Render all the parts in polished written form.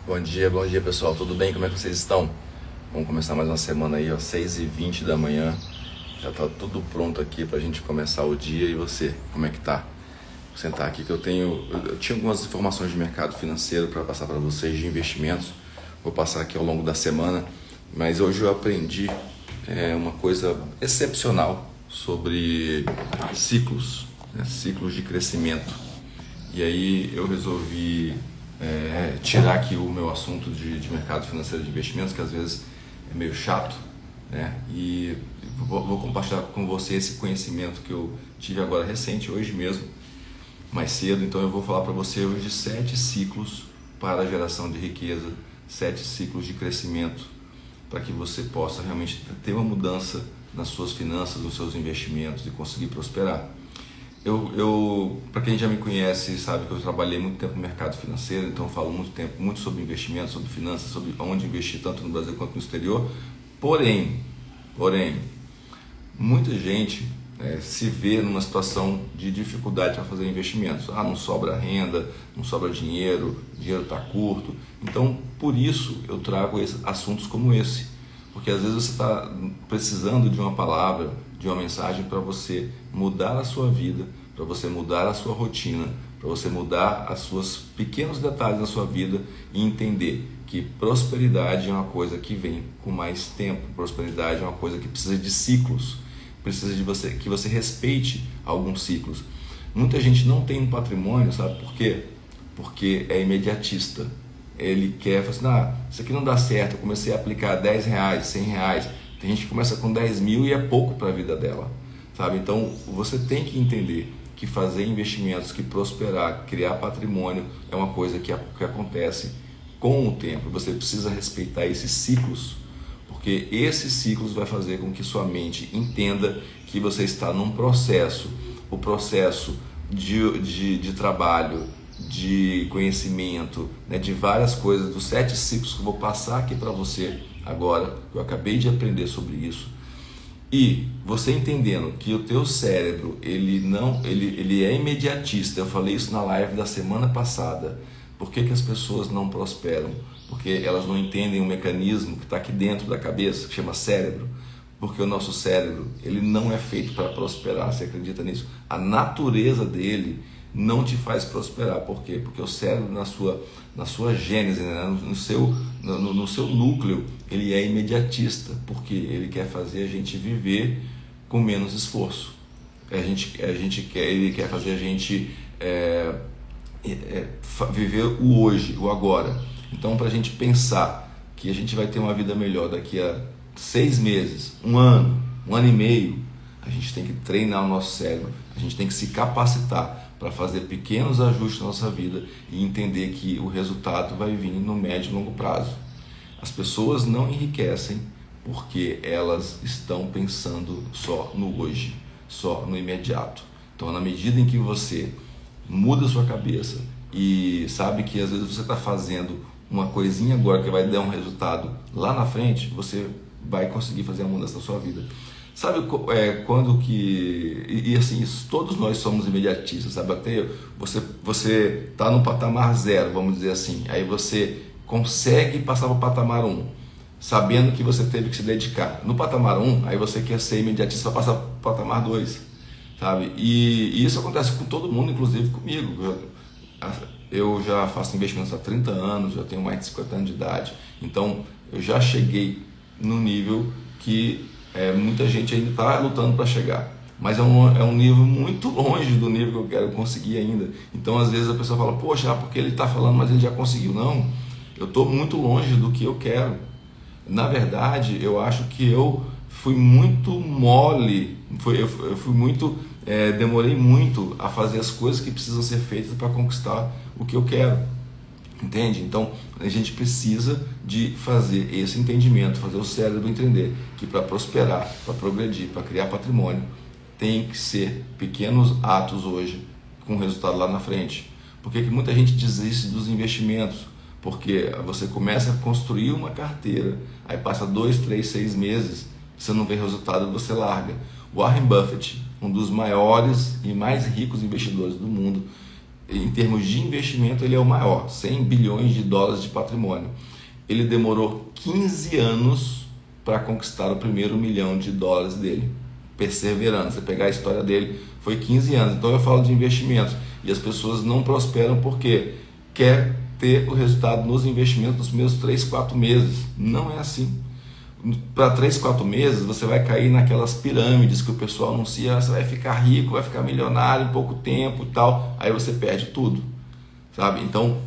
Bom dia pessoal, tudo bem? Como é que vocês estão? Vamos começar mais uma semana aí, ó, 6h20 da manhã. Já tá tudo pronto aqui pra gente começar o dia. E você, como é que tá? Vou sentar aqui que eu tinha algumas informações de mercado financeiro para passar para vocês, de investimentos. Vou passar aqui ao longo da semana, mas hoje eu aprendi uma coisa excepcional sobre ciclos, né? Ciclos de crescimento. E aí eu resolvi tirar aqui o meu assunto de mercado financeiro de investimentos, que às vezes é meio chato, né? E vou compartilhar com você esse conhecimento que eu tive agora recente, hoje mesmo, mais cedo. Então eu vou falar para você hoje de 7 ciclos para a geração de riqueza, 7 ciclos de crescimento, para que você possa realmente ter uma mudança nas suas finanças, nos seus investimentos e conseguir prosperar. Para quem já me conhece, sabe que eu trabalhei muito tempo no mercado financeiro, então eu falo muito sobre investimentos, sobre finanças, sobre onde investir tanto no Brasil quanto no exterior. Porém, muita gente se vê numa situação de dificuldade para fazer investimentos. Não sobra renda, não sobra dinheiro, o dinheiro está curto. Então, por isso eu trago assuntos como esse, porque às vezes você está precisando de uma palavra, de uma mensagem para você mudar a sua vida, para você mudar a sua rotina, para você mudar os seus pequenos detalhes da sua vida e entender que prosperidade é uma coisa que vem com mais tempo. Prosperidade é uma coisa que precisa de ciclos, precisa de que você respeite alguns ciclos. Muita gente não tem um patrimônio, sabe por quê? Porque é imediatista. Ele quer, fala assim, isso aqui não dá certo, eu comecei a aplicar R$10, R$100, tem gente que começa com 10 mil e é pouco para a vida dela, sabe? Então você tem que entender que fazer investimentos, que prosperar, criar patrimônio é uma coisa que acontece com o tempo. Você precisa respeitar esses ciclos, porque esses ciclos vai fazer com que sua mente entenda que você está num processo, o processo de trabalho, de conhecimento, né, de várias coisas, dos 7 ciclos que eu vou passar aqui para você agora. Eu acabei de aprender sobre isso. E você entendendo que o teu cérebro ele é imediatista. Eu falei isso na live da semana passada. Por que as pessoas não prosperam? Porque elas não entendem o mecanismo que está aqui dentro da cabeça, que chama cérebro. Porque o nosso cérebro ele não é feito para prosperar. Você acredita nisso? A natureza dele não te faz prosperar. Por quê? Porque o cérebro, na sua gênese, né? no seu núcleo, ele é imediatista, porque ele quer fazer a gente viver com menos esforço. Ele quer fazer a gente viver o hoje, o agora. Então, para a gente pensar que a gente vai ter uma vida melhor daqui a 6 meses, um ano e meio, a gente tem que treinar o nosso cérebro, a gente tem que se capacitar para fazer pequenos ajustes na nossa vida e entender que o resultado vai vir no médio e longo prazo. As pessoas não enriquecem porque elas estão pensando só no hoje, só no imediato. Então, na medida em que você muda a sua cabeça e sabe que às vezes você está fazendo uma coisinha agora que vai dar um resultado lá na frente, você vai conseguir fazer a mudança da sua vida. Sabe quando que... E assim, todos nós somos imediatistas, sabe? Até você está no patamar 0, vamos dizer assim. Aí você consegue passar para o patamar 1, sabendo que você teve que se dedicar. No patamar 1, aí você quer ser imediatista para passar para o patamar 2, sabe? E isso acontece com todo mundo, inclusive comigo. Eu já faço investimentos há 30 anos, já tenho mais de 50 anos de idade. Então, eu já cheguei no nível que... muita gente ainda está lutando para chegar, mas é um nível muito longe do nível que eu quero conseguir ainda. Então às vezes a pessoa fala, poxa, porque ele está falando, mas ele já conseguiu. Não, eu estou muito longe do que eu quero. Na verdade, eu acho que eu fui muito mole, demorei muito a fazer as coisas que precisam ser feitas para conquistar o que eu quero. Entende? Então a gente precisa de fazer esse entendimento, fazer o cérebro entender que para prosperar, para progredir, para criar patrimônio, tem que ser pequenos atos hoje com resultado lá na frente. Por que muita gente desiste dos investimentos? Porque você começa a construir uma carteira, aí passa 2, 3, 6 meses, você não vê resultado, você larga. Warren Buffett, um dos maiores e mais ricos investidores do mundo, em termos de investimento, ele é o maior, 100 bilhões de dólares de patrimônio. Ele demorou 15 anos para conquistar o primeiro milhão de dólares dele, perseverando. Você pegar a história dele, foi 15 anos. Então eu falo de investimentos, e as pessoas não prosperam porque quer ter o resultado nos investimentos nos primeiros 3, 4 meses. Não é assim. Para 3, 4 meses você vai cair naquelas pirâmides que o pessoal anuncia, você vai ficar rico, vai ficar milionário em pouco tempo e tal, aí você perde tudo, sabe? Então,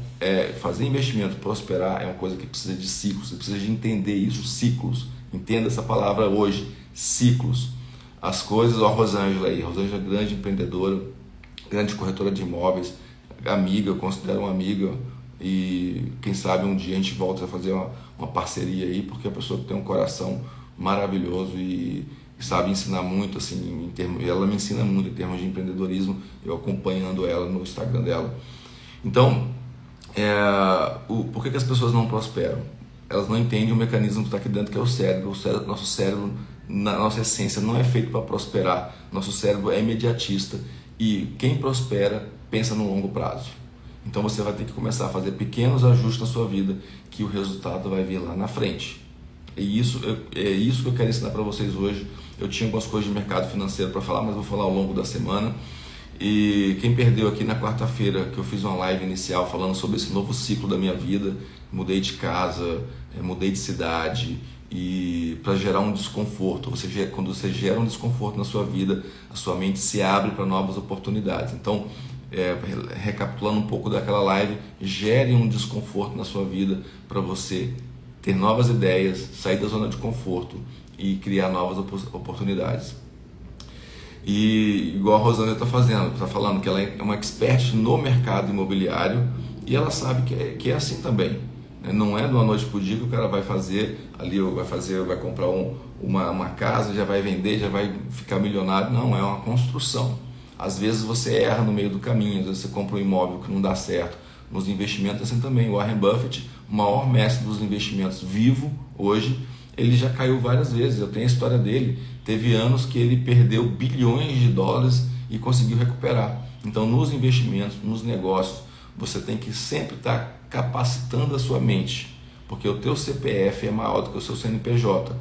fazer investimento, prosperar, é uma coisa que precisa de ciclos, você precisa de entender isso, ciclos. Entenda essa palavra hoje, ciclos. As coisas, ó, a Rosângela aí, Rosângela é grande empreendedora, grande corretora de imóveis, amiga, eu considero uma amiga, e quem sabe um dia a gente volta a fazer uma parceria aí, porque a pessoa tem um coração maravilhoso e sabe ensinar muito, assim, ela me ensina muito em termos de empreendedorismo, eu acompanhando ela no Instagram dela. Então, por que as pessoas não prosperam? Elas não entendem o mecanismo que está aqui dentro, que é o cérebro. Nosso cérebro, na nossa essência, não é feito para prosperar. Nosso cérebro é imediatista, e quem prospera pensa no longo prazo. Então você vai ter que começar a fazer pequenos ajustes na sua vida, que o resultado vai vir lá na frente. É isso que eu quero ensinar para vocês hoje. Eu tinha algumas coisas de mercado financeiro para falar, mas vou falar ao longo da semana. E quem perdeu aqui na quarta-feira, que eu fiz uma live inicial falando sobre esse novo ciclo da minha vida, mudei de casa, mudei de cidade, e para gerar um desconforto, quando você gera um desconforto na sua vida, a sua mente se abre para novas oportunidades. Então, recapitulando um pouco daquela live, gere um desconforto na sua vida para você ter novas ideias, sair da zona de conforto e criar novas oportunidades. E igual a Rosângela está falando que ela é uma expert no mercado imobiliário, e ela sabe que é assim também. Não é de uma noite para o dia que o cara vai fazer ali, vai comprar uma casa, já vai vender, já vai ficar milionário. Não, é uma construção. Às vezes você erra no meio do caminho, às vezes você compra um imóvel que não dá certo. Nos investimentos assim também. O Warren Buffett, o maior mestre dos investimentos vivo hoje, ele já caiu várias vezes. Eu tenho a história dele. Teve anos que ele perdeu bilhões de dólares e conseguiu recuperar. Então, nos investimentos, nos negócios, você tem que sempre estar capacitando a sua mente, porque o teu CPF é maior do que o seu CNPJ.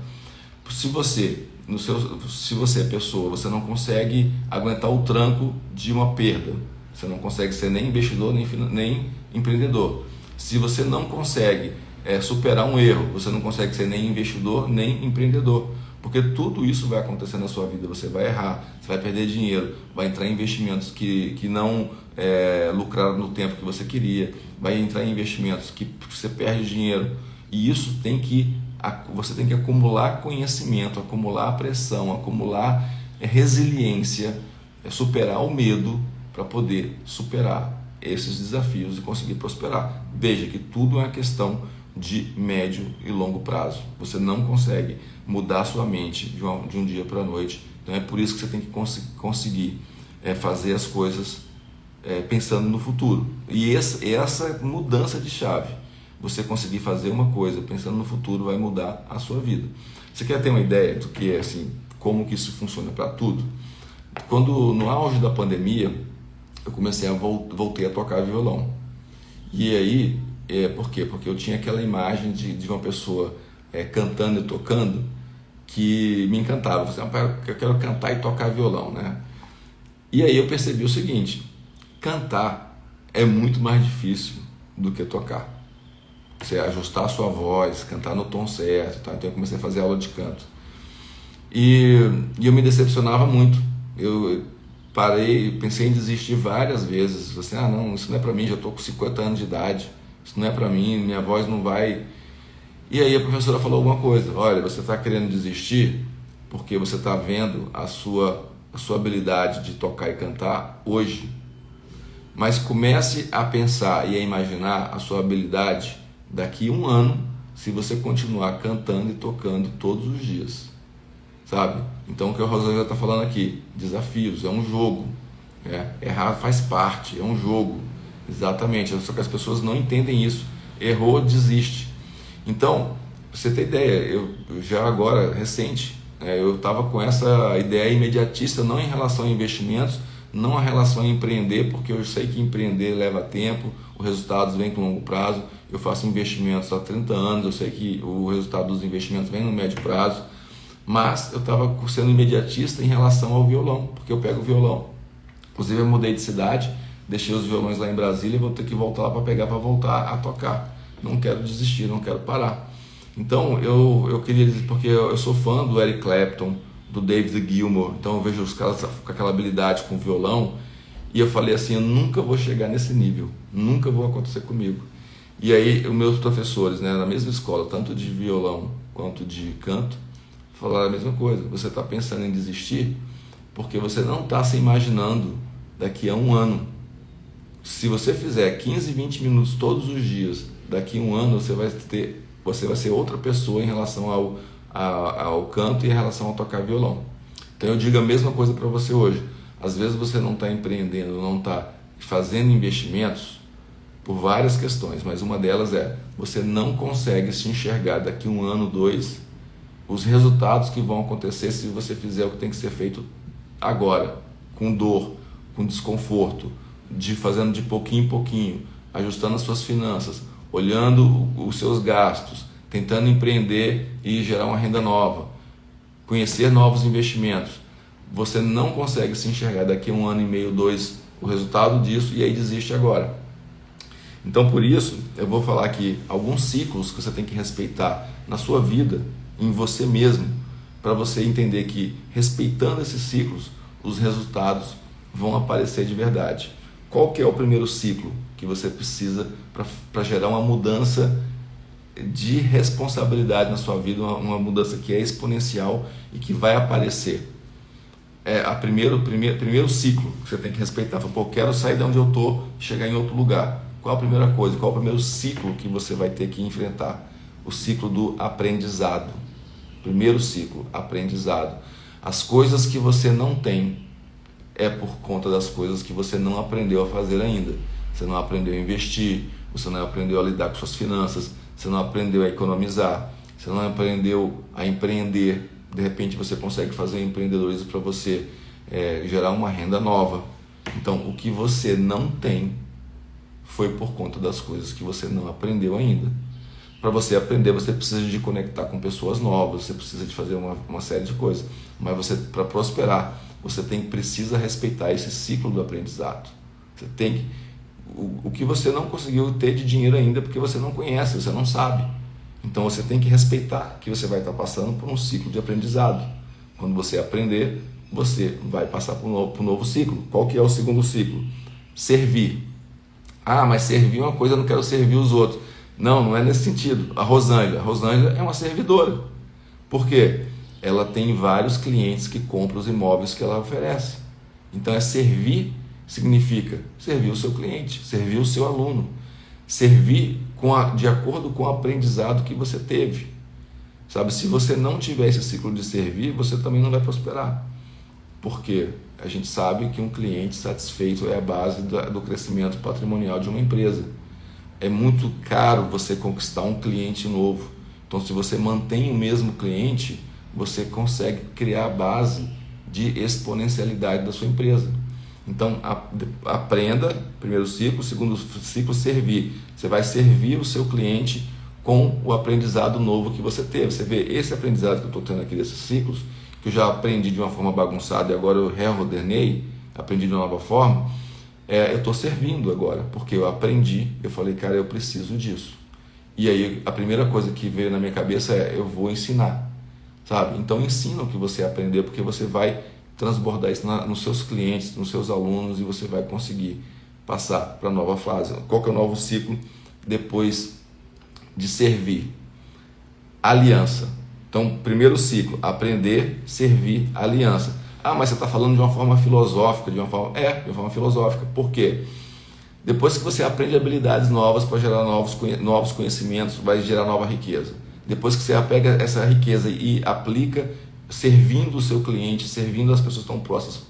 Se você é pessoa, você não consegue aguentar o tranco de uma perda, você não consegue ser nem investidor nem empreendedor. Se você não consegue superar um erro, você não consegue ser nem investidor nem empreendedor, porque tudo isso vai acontecer na sua vida. Você vai errar, você vai perder dinheiro, vai entrar em investimentos que não lucraram no tempo que você queria, vai entrar em investimentos que você perde dinheiro, e isso você tem que acumular conhecimento, acumular pressão, acumular resiliência, superar o medo para poder superar esses desafios e conseguir prosperar. Veja que tudo é uma questão de médio e longo prazo. Você não consegue mudar sua mente de um dia para a noite. Então é por isso que você tem que conseguir fazer as coisas pensando no futuro. E essa mudança de chave, você conseguir fazer uma coisa pensando no futuro, vai mudar a sua vida. Você quer ter uma ideia do que é assim, como que isso funciona para tudo? Quando no auge da pandemia, eu voltei a tocar violão. E aí, por quê? Porque eu tinha aquela imagem de uma pessoa cantando e tocando que me encantava. Eu quero cantar e tocar violão, né? E aí eu percebi o seguinte: cantar é muito mais difícil do que tocar. Você ajustar a sua voz, cantar no tom certo, tá? Então eu comecei a fazer aula de canto. E eu me decepcionava muito. Eu parei, pensei em desistir várias vezes. Assim, não, isso não é para mim, já estou com 50 anos de idade, isso não é para mim, minha voz não vai. E aí a professora falou alguma coisa: olha, você está querendo desistir porque você está vendo a sua habilidade de tocar e cantar hoje, mas comece a pensar e a imaginar a sua habilidade daqui a um ano, se você continuar cantando e tocando todos os dias, sabe? Então o que a Rosângela está falando aqui, desafios, é um jogo, errar faz parte, é um jogo, exatamente, só que as pessoas não entendem isso. Errou, desiste. Então, pra você ter ideia, eu já agora, recente, eu estava com essa ideia imediatista, não em relação a investimentos, não a relação a empreender, porque eu sei que empreender leva tempo, os resultados vêm com longo prazo. Eu faço investimentos há 30 anos, eu sei que o resultado dos investimentos vem no médio prazo, mas eu estava sendo imediatista em relação ao violão, porque eu pego o violão, inclusive eu mudei de cidade, deixei os violões lá em Brasília e vou ter que voltar lá para pegar, para voltar a tocar. Não quero desistir, não quero parar. Então eu queria dizer, porque eu sou fã do Eric Clapton, do David Gilmour, então eu vejo os caras com aquela habilidade com o violão, e eu falei assim, eu nunca vou chegar nesse nível, nunca vou acontecer comigo. E aí os meus professores, né, na mesma escola, tanto de violão quanto de canto, falaram a mesma coisa. Você está pensando em desistir porque você não está se imaginando daqui a um ano. Se você fizer 15, 20 minutos todos os dias, daqui a um ano você vai ser outra pessoa em relação ao canto e em relação a tocar violão. Então eu digo a mesma coisa para você hoje. Às vezes você não está empreendendo, não está fazendo investimentos por várias questões, mas uma delas é, você não consegue se enxergar daqui a um ano, 2, os resultados que vão acontecer se você fizer o que tem que ser feito agora, com dor, com desconforto, fazendo de pouquinho em pouquinho, ajustando as suas finanças, olhando os seus gastos, tentando empreender e gerar uma renda nova, conhecer novos investimentos. Você não consegue se enxergar daqui a um ano e meio, 2, o resultado disso, e aí desiste agora. Então, por isso, eu vou falar aqui alguns ciclos que você tem que respeitar na sua vida, em você mesmo, para você entender que, respeitando esses ciclos, os resultados vão aparecer de verdade. Qual que é o primeiro ciclo que você precisa para gerar uma mudança de responsabilidade na sua vida, uma mudança que é exponencial e que vai aparecer? Primeiro ciclo que você tem que respeitar. Pô, eu quero sair de onde eu estou e chegar em outro lugar. Qual a primeira coisa? Qual é o primeiro ciclo que você vai ter que enfrentar? O ciclo do aprendizado. Primeiro ciclo, aprendizado. As coisas que você não tem é por conta das coisas que você não aprendeu a fazer ainda. Você não aprendeu a investir, você não aprendeu a lidar com suas finanças, você não aprendeu a economizar, você não aprendeu a empreender. De repente você consegue fazer empreendedorismo para você gerar uma renda nova. Então, o que você não tem foi por conta das coisas que você não aprendeu ainda. Para você aprender, você precisa de conectar com pessoas novas, você precisa de fazer uma série de coisas. Mas você, para prosperar, você precisa respeitar esse ciclo do aprendizado. Você tem que, o que você não conseguiu ter de dinheiro ainda, porque você não conhece, você não sabe. Então você tem que respeitar que você vai estar passando por um ciclo de aprendizado. Quando você aprender, você vai passar por um novo ciclo. Qual que é o segundo ciclo? Servir. Ah, mas servir é uma coisa, eu não quero servir os outros. Não, não é nesse sentido. A Rosângela é uma servidora. Por quê? Ela tem vários clientes que compram os imóveis que ela oferece. Então servir significa servir o seu cliente, servir o seu aluno, servir de acordo com o aprendizado que você teve. Sabe, se você não tiver esse ciclo de servir, você também não vai prosperar. Porque a gente sabe que um cliente satisfeito é a base do crescimento patrimonial de uma empresa. É muito caro você conquistar um cliente novo. Então, se você mantém o mesmo cliente, você consegue criar a base de exponencialidade da sua empresa. Então, aprenda, primeiro ciclo, segundo ciclo, servir. Você vai servir o seu cliente com o aprendizado novo que você teve. Você vê esse aprendizado que eu estou tendo aqui desses ciclos, que eu já aprendi de uma forma bagunçada e agora eu reordenei, aprendi de uma nova forma. Eu estou servindo agora, porque eu aprendi, eu falei, cara, eu preciso disso. E aí a primeira coisa que veio na minha cabeça eu vou ensinar, sabe? Então ensina o que você aprendeu, porque você vai transbordar isso nos seus clientes, nos seus alunos, e você vai conseguir passar para a nova fase. Qual que é o novo ciclo depois de servir? Aliança. Então, primeiro ciclo, aprender, servir, aliança. Ah, mas você está falando de uma forma filosófica, de uma forma filosófica. Por quê? Depois que você aprende habilidades novas para gerar novos conhecimentos, vai gerar nova riqueza. Depois que você pega essa riqueza e aplica, servindo o seu cliente, servindo as pessoas que estão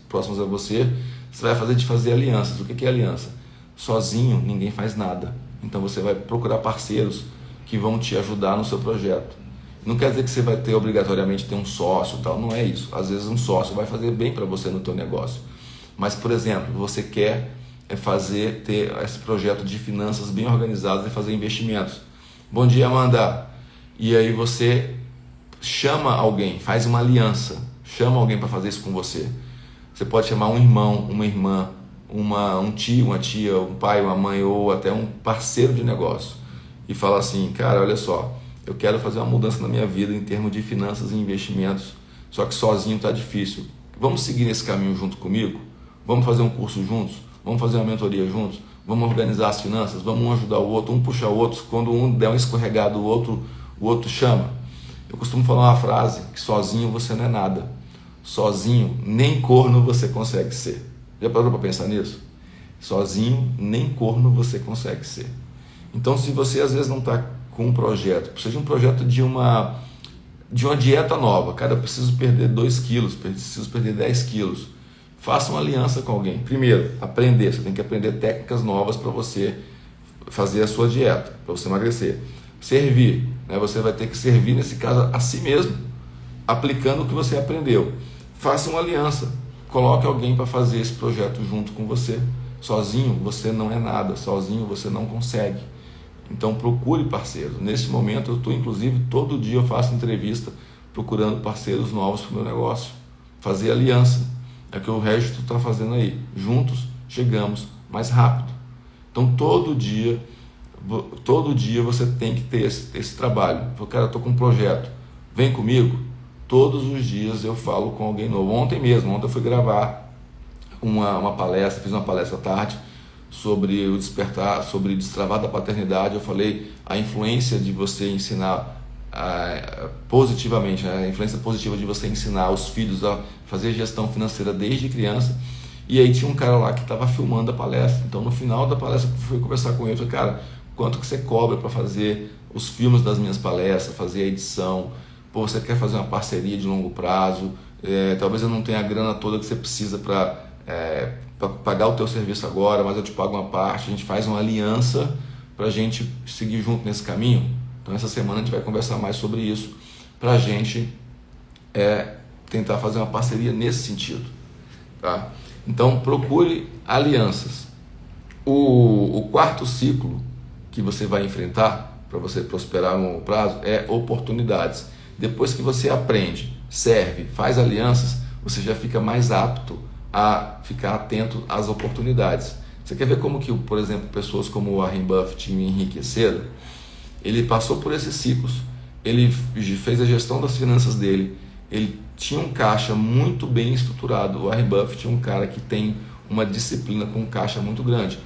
próximas a você, você vai fazer alianças. O que é aliança? Sozinho ninguém faz nada. Então você vai procurar parceiros que vão te ajudar no seu projeto. Não quer dizer que você vai obrigatoriamente ter um sócio, tal. Não é isso. Às vezes um sócio vai fazer bem para você no teu negócio. Mas, por exemplo, você quer ter esse projeto de finanças bem organizadas e fazer investimentos. Bom dia, Amanda. E aí você chama alguém, faz uma aliança, chama alguém para fazer isso com você. Você pode chamar um irmão, uma irmã, um tio, uma tia, um pai, uma mãe ou até um parceiro de negócio e fala assim: cara, olha só, eu quero fazer uma mudança na minha vida em termos de finanças e investimentos, só que sozinho está difícil. Vamos seguir nesse caminho junto comigo? Vamos fazer um curso juntos? Vamos fazer uma mentoria juntos? Vamos organizar as finanças? Vamos um ajudar o outro, um puxar o outro. Quando um der um escorregado, o outro chama. Eu costumo falar uma frase, que sozinho você não é nada. Sozinho, nem corno você consegue ser. Já parou para pensar nisso? Sozinho, nem corno você consegue ser. Então, se você às vezes não está com um projeto, precisa de um projeto de uma dieta nova. Cara, eu preciso perder 2 quilos, preciso perder 10 quilos. Faça uma aliança com alguém. Primeiro, aprender. Você tem que aprender técnicas novas para você fazer a sua dieta, para você emagrecer. Servir, né? Você vai ter que servir, nesse caso, a si mesmo, aplicando o que você aprendeu. Faça uma aliança. Coloque alguém para fazer esse projeto junto com você. Sozinho você não é nada, sozinho você não consegue. Então procure parceiros. Nesse momento eu estou, inclusive, todo dia eu faço entrevista procurando parceiros novos para o meu negócio. Fazer aliança. É o que o resto está fazendo aí. Juntos chegamos mais rápido. Então todo dia você tem que ter esse trabalho. Cara, eu estou com um projeto, vem comigo. Todos os dias eu falo com alguém novo. Ontem eu fui gravar uma palestra, fiz uma palestra à tarde sobre o despertar, sobre destravar da paternidade. Eu falei a influência de você ensinar positivamente, né? A influência positiva de você ensinar os filhos a fazer gestão financeira desde criança. E aí tinha um cara lá que estava filmando a palestra. Então no final da palestra eu fui conversar com ele. Eu falei: cara, quanto que você cobra para fazer os filmes das minhas palestras, fazer a edição? Pô, você quer fazer uma parceria de longo prazo? Talvez eu não tenha a grana toda que você precisa para pagar o teu serviço agora, mas eu te pago uma parte. A gente faz uma aliança para a gente seguir junto nesse caminho. Então essa semana a gente vai conversar mais sobre isso, para a gente tentar fazer uma parceria nesse sentido, tá? Então procure alianças. O quarto ciclo que você vai enfrentar para você prosperar a longo prazo é oportunidades. Depois que você aprende, serve, faz alianças, você já fica mais apto a ficar atento às oportunidades. Você quer ver como que, por exemplo, pessoas como o Warren Buffett me enriqueceram? Ele passou por esses ciclos, ele fez a gestão das finanças dele, ele tinha um caixa muito bem estruturado. O Warren Buffett é um cara que tem uma disciplina com um caixa muito grande.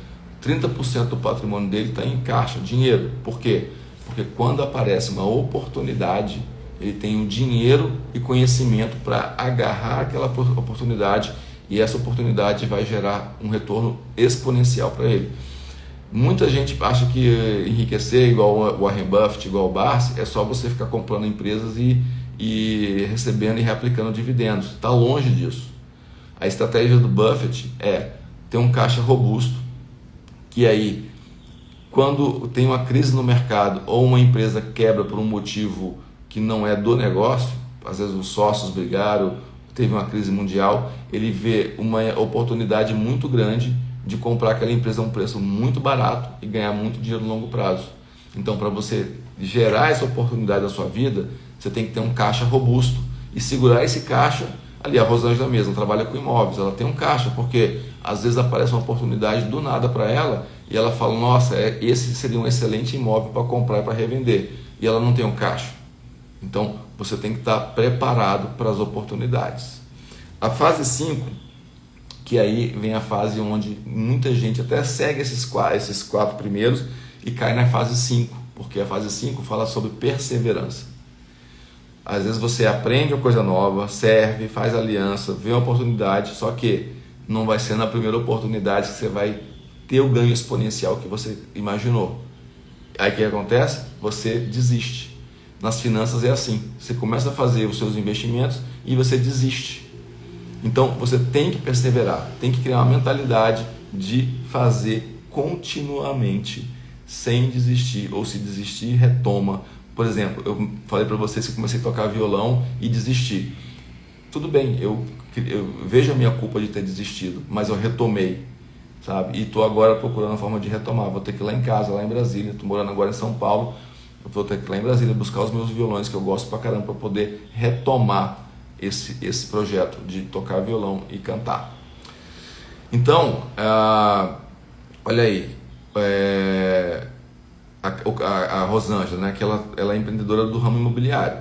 30% do patrimônio dele está em caixa, dinheiro. Por quê? Porque quando aparece uma oportunidade, ele tem o dinheiro e conhecimento para agarrar aquela oportunidade, e essa oportunidade vai gerar um retorno exponencial para ele. Muita gente acha que enriquecer igual o Warren Buffett, igual o Barsi, é só você ficar comprando empresas e recebendo e reaplicando dividendos. Está longe disso. A estratégia do Buffett é ter um caixa robusto, que aí, quando tem uma crise no mercado ou uma empresa quebra por um motivo que não é do negócio, às vezes os sócios brigaram, teve uma crise mundial, ele vê uma oportunidade muito grande de comprar aquela empresa a um preço muito barato e ganhar muito dinheiro no longo prazo. Então, para você gerar essa oportunidade na sua vida, você tem que ter um caixa robusto e segurar esse caixa. Ali a Rosângela mesmo trabalha com imóveis, ela tem um caixa, porque às vezes aparece uma oportunidade do nada para ela e ela fala: nossa, esse seria um excelente imóvel para comprar e para revender, e ela não tem um caixa. Então você tem que estar preparado para as oportunidades. A fase 5, que aí vem a fase onde muita gente até segue esses quatro primeiros e cai na fase 5, porque a fase 5 fala sobre perseverança. Às vezes você aprende uma coisa nova, serve, faz aliança, vê uma oportunidade, só que não vai ser na primeira oportunidade que você vai ter o ganho exponencial que você imaginou. Aí o que acontece? Você desiste. Nas finanças é assim, você começa a fazer os seus investimentos e você desiste. Então você tem que perseverar, tem que criar uma mentalidade de fazer continuamente, sem desistir, ou se desistir, retoma. Por exemplo, eu falei para vocês que comecei a tocar violão e desisti. tudo bem, eu vejo a minha culpa de ter desistido, mas eu retomei, sabe? E estou agora procurando a forma de retomar. Vou ter que ir lá em casa, lá em Brasília. Estou morando agora em São Paulo. Eu vou ter que ir lá em Brasília buscar os meus violões, que eu gosto pra caramba, para poder retomar esse projeto de tocar violão e cantar. Então, olha aí, a Rosângela, né, que ela é empreendedora do ramo imobiliário.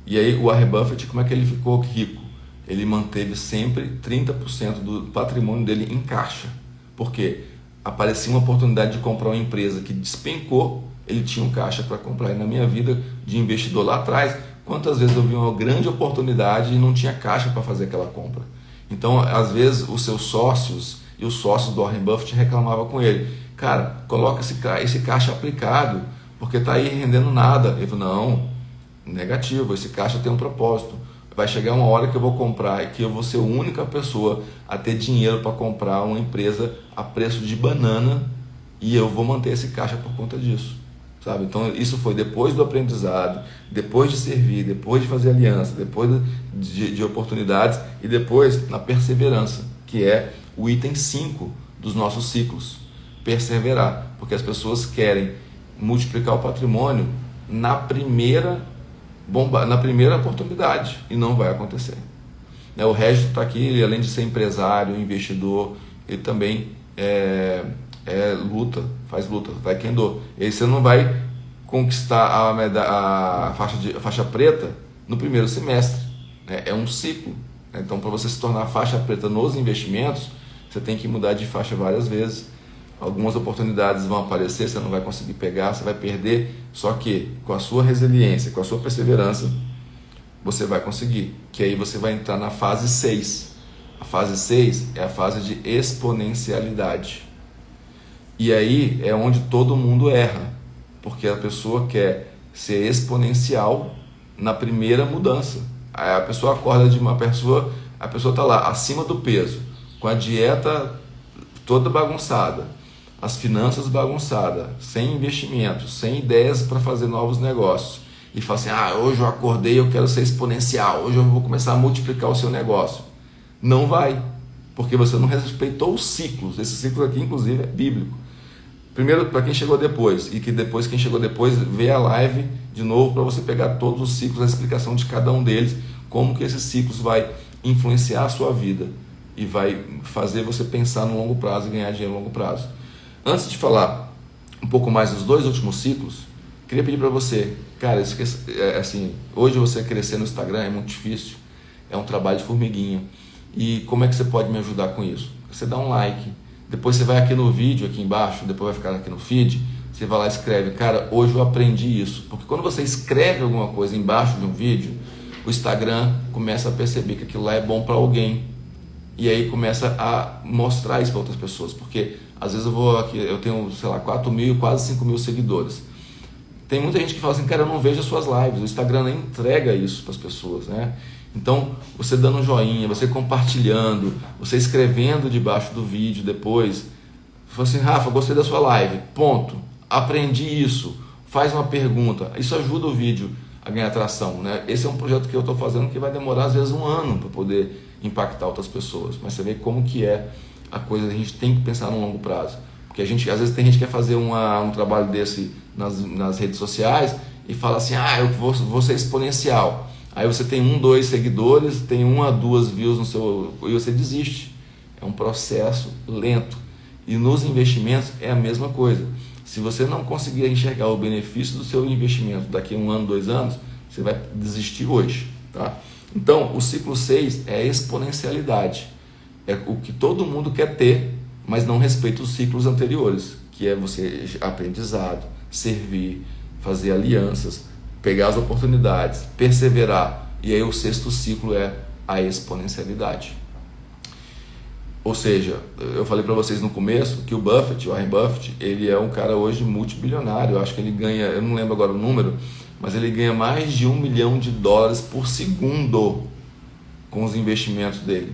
E aí o Warren Buffett, como é que ele ficou rico? Ele manteve sempre 30% do patrimônio dele em caixa. Por quê? Aparecia uma oportunidade de comprar uma empresa que despencou, ele tinha um caixa para comprar. E na minha vida de investidor lá atrás, quantas vezes eu vi uma grande oportunidade e não tinha caixa para fazer aquela compra? Então, às vezes, os seus sócios e os sócios do Warren Buffett reclamavam com ele: cara, coloca esse caixa aplicado, porque está aí rendendo nada. Ele falou: não, negativo, esse caixa tem um propósito. Vai chegar uma hora que eu vou comprar e que eu vou ser a única pessoa a ter dinheiro para comprar uma empresa a preço de banana, e eu vou manter esse caixa por conta disso, sabe? Então isso foi depois do aprendizado, depois de servir, depois de fazer aliança, depois de oportunidades e depois na perseverança, que é o item 5 dos nossos ciclos: perseverar, porque as pessoas querem multiplicar o patrimônio na primeira oportunidade, e não vai acontecer. O Regis está aqui, ele, além de ser empresário, investidor, ele também faz luta, taekwondo. E aí você não vai conquistar a faixa preta no primeiro semestre, né? É um ciclo. Então, para você se tornar faixa preta nos investimentos, você tem que mudar de faixa várias vezes. Algumas oportunidades vão aparecer, você não vai conseguir pegar, você vai perder, só que com a sua resiliência, com a sua perseverança, você vai conseguir, que aí você vai entrar na fase 6. A fase 6 é a fase de exponencialidade. E aí é onde todo mundo erra, porque a pessoa quer ser exponencial na primeira mudança. Aí a pessoa acorda de uma pessoa, a pessoa está lá acima do peso, com a dieta toda bagunçada, as finanças bagunçadas, sem investimento, sem ideias para fazer novos negócios, e fala assim: hoje eu acordei, eu quero ser exponencial, hoje eu vou começar a multiplicar o seu negócio. Não vai, porque você não respeitou os ciclos. Esse ciclo aqui, inclusive, é bíblico. Primeiro, para quem chegou depois, e que depois, quem chegou depois, vê a live de novo para você pegar todos os ciclos, a explicação de cada um deles, como que esses ciclos vai influenciar a sua vida e vai fazer você pensar no longo prazo e ganhar dinheiro no longo prazo. Antes de falar um pouco mais dos 2 últimos ciclos, queria pedir para você, cara, assim, hoje você crescer no Instagram é muito difícil, é um trabalho de formiguinha. E como é que você pode me ajudar com isso? Você dá um like, depois você vai aqui no vídeo, aqui embaixo, depois vai ficar aqui no feed, você vai lá e escreve: cara, hoje eu aprendi isso. Porque quando você escreve alguma coisa embaixo de um vídeo, o Instagram começa a perceber que aquilo lá é bom para alguém. E aí começa a mostrar isso para outras pessoas, porque às vezes eu tenho, sei lá, 4.000, quase 5.000 seguidores. Tem muita gente que fala assim: cara, eu não vejo as suas lives, o Instagram nem entrega isso para as pessoas, né? Então, você dando um joinha, você compartilhando, você escrevendo debaixo do vídeo depois, fala assim: Rafa, gostei da sua live, ponto, aprendi isso, faz uma pergunta. Isso ajuda o vídeo a ganhar atração, né? Esse é um projeto que eu estou fazendo que vai demorar às vezes 1 ano para poder impactar outras pessoas, mas você vê como que é a coisa. A gente tem que pensar no longo prazo, porque às vezes tem gente que quer fazer um trabalho desse nas redes sociais e fala assim: eu vou ser exponencial. Aí você tem 1, 2 seguidores, tem 1 a 2 views no seu, e você desiste. É um processo lento. E nos investimentos é a mesma coisa. Se você não conseguir enxergar o benefício do seu investimento daqui a 1 ano, 2 anos, você vai desistir hoje, tá? Então, o ciclo 6 é a exponencialidade. É o que todo mundo quer ter, mas não respeita os ciclos anteriores, que é você aprendizado, servir, fazer alianças, pegar as oportunidades, perseverar. E aí o 6º ciclo é a exponencialidade. Ou seja, eu falei para vocês no começo que o Warren Buffett, ele é um cara hoje multibilionário. Eu acho que ele ganha, eu não lembro agora o número, mas ele ganha mais de $1 milhão por segundo com os investimentos dele,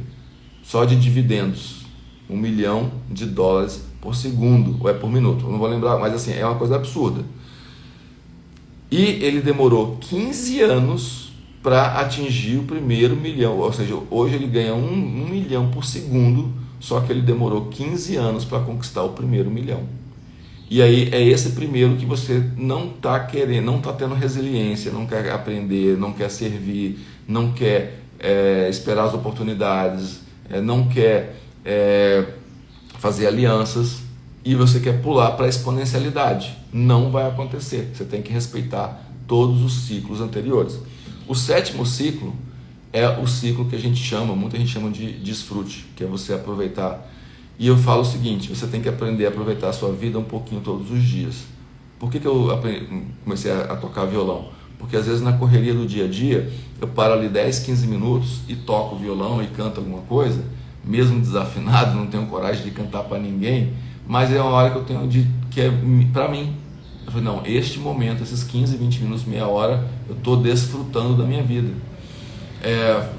só de dividendos. $1 milhão por segundo, ou é por minuto, eu não vou lembrar, mas assim, é uma coisa absurda. E ele demorou 15 anos para atingir o primeiro milhão. Ou seja, hoje ele ganha 1 milhão por segundo, só que ele demorou 15 anos para conquistar o primeiro milhão. E aí é esse primeiro que você não está querendo, não está tendo resiliência, não quer aprender, não quer servir, não quer esperar as oportunidades, não quer fazer alianças, e você quer pular para a exponencialidade. Não vai acontecer. Você tem que respeitar todos os ciclos anteriores. O 7º ciclo é o ciclo que muita gente chama de desfrute, que é você aproveitar. E eu falo o seguinte: você tem que aprender a aproveitar a sua vida um pouquinho todos os dias. Por que eu comecei a tocar violão? Porque às vezes na correria do dia a dia, eu paro ali 10, 15 minutos e toco violão e canto alguma coisa, mesmo desafinado, não tenho coragem de cantar para ninguém, mas é uma hora que eu tenho que é para mim. Eu falei, não, este momento, esses 15, 20 minutos, meia hora, eu estou desfrutando da minha vida.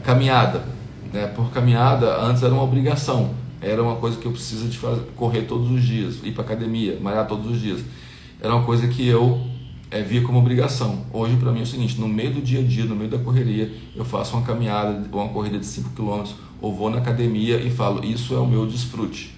Caminhada, né? Por caminhada, antes era uma obrigação, era uma coisa que eu preciso de fazer, correr todos os dias, ir para academia, malhar todos os dias. Era uma coisa que eu via como obrigação. Hoje para mim é o seguinte: no meio do dia a dia, no meio da correria, eu faço uma caminhada ou uma corrida de 5 km, ou vou na academia e falo, isso é o meu desfrute.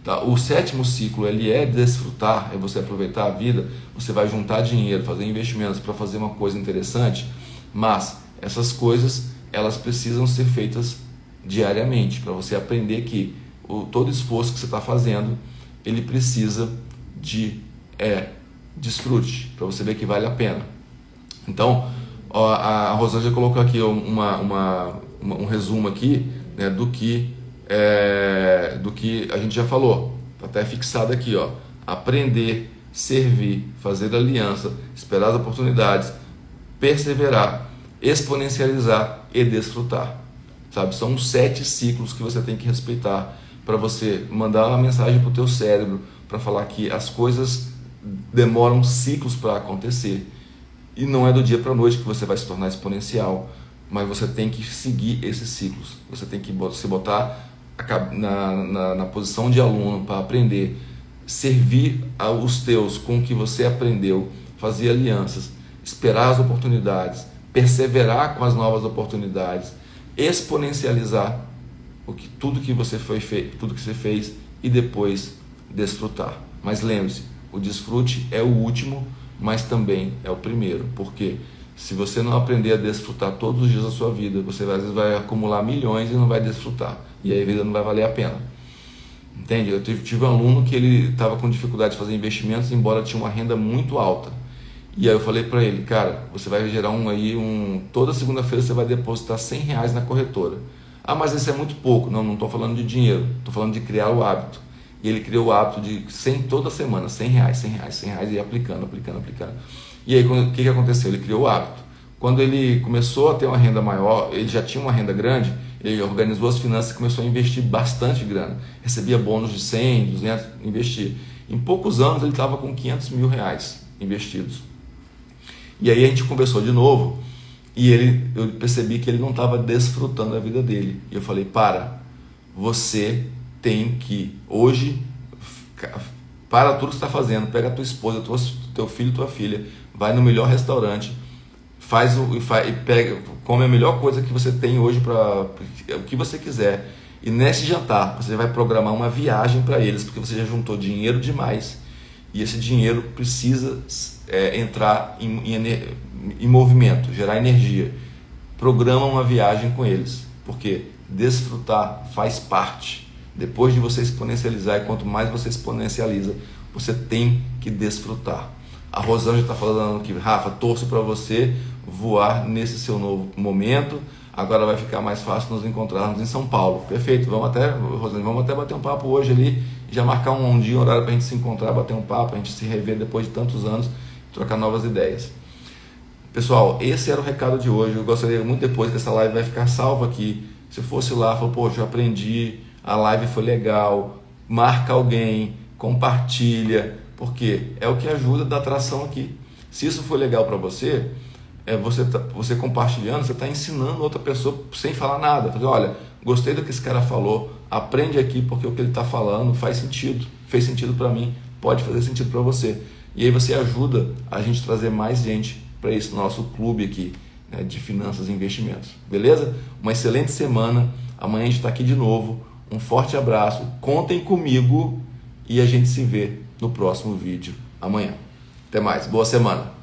Tá? O 7º ciclo, ele é desfrutar, é você aproveitar a vida. Você vai juntar dinheiro, fazer investimentos para fazer uma coisa interessante, mas essas coisas, elas precisam ser feitas diariamente, para você aprender que todo esforço que você está fazendo, ele precisa de desfrute, para você ver que vale a pena. Então, a Rosângela colocou aqui um resumo aqui, né, do que a gente já falou. Está até fixado aqui, ó: aprender, servir, fazer aliança, esperar as oportunidades, perseverar, exponencializar e desfrutar. Sabe? São 7 ciclos que você tem que respeitar para você mandar uma mensagem para o teu cérebro para falar que as coisas demoram ciclos para acontecer, e não é do dia para a noite que você vai se tornar exponencial, mas você tem que seguir esses ciclos. Você tem que se botar na posição de aluno para aprender, servir aos teus com o que você aprendeu, fazer alianças, esperar as oportunidades, perseverar com as novas oportunidades, exponencializar tudo que você fez e depois desfrutar. Mas lembre-se, o desfrute é o último, mas também é o primeiro, porque se você não aprender a desfrutar todos os dias da sua vida, você às vezes vai acumular milhões e não vai desfrutar, e aí a vida não vai valer a pena. Entende? Eu tive um aluno que ele estava com dificuldade de fazer investimentos, embora tinha uma renda muito alta. E aí eu falei para ele, cara, você vai gerar toda segunda-feira você vai depositar R$100 na corretora. Ah, mas isso é muito pouco. Não estou falando de dinheiro, estou falando de criar o hábito. E ele criou o hábito de toda semana, R$100 e aplicando. E aí o que aconteceu? Ele criou o hábito. Quando ele começou a ter uma renda maior, ele já tinha uma renda grande, ele organizou as finanças e começou a investir bastante grana. Recebia bônus de 100, 200, investir. Em poucos anos ele estava com R$500 mil investidos. E aí a gente conversou de novo e eu percebi que ele não estava desfrutando da vida dele. E eu falei, você tem que, hoje, para tudo que você está fazendo, pega a tua esposa, teu filho, tua filha, vai no melhor restaurante, come a melhor coisa que você tem hoje, para o que você quiser. E nesse jantar, você vai programar uma viagem para eles, porque você já juntou dinheiro demais. E esse dinheiro precisa entrar em movimento, gerar energia. Programa uma viagem com eles, porque desfrutar faz parte. Depois de você exponencializar, e quanto mais você exponencializa, você tem que desfrutar. A Rosângela está falando que, Rafa, torço para você voar nesse seu novo momento. Agora vai ficar mais fácil nos encontrarmos em São Paulo. Perfeito, Rosângela, vamos até bater um papo hoje ali, já marcar um dia, um horário para a gente se encontrar, bater um papo, a gente se rever depois de tantos anos, trocar novas ideias. Pessoal, esse era o recado de hoje. Eu gostaria muito, depois que essa live vai ficar salva aqui, se fosse lá, falou, poxa, eu aprendi, a live foi legal, marca alguém, compartilha, porque é o que ajuda a dar atração aqui. Se isso for legal para você, você compartilhando, você está ensinando outra pessoa sem falar nada. Olha, gostei do que esse cara falou, aprende aqui porque o que ele está falando faz sentido, fez sentido para mim, pode fazer sentido para você. E aí você ajuda a gente trazer mais gente para esse nosso clube aqui, né, de finanças e investimentos. Beleza? Uma excelente semana. Amanhã a gente está aqui de novo. Um forte abraço. Contem comigo e a gente se vê no próximo vídeo amanhã. Até mais. Boa semana.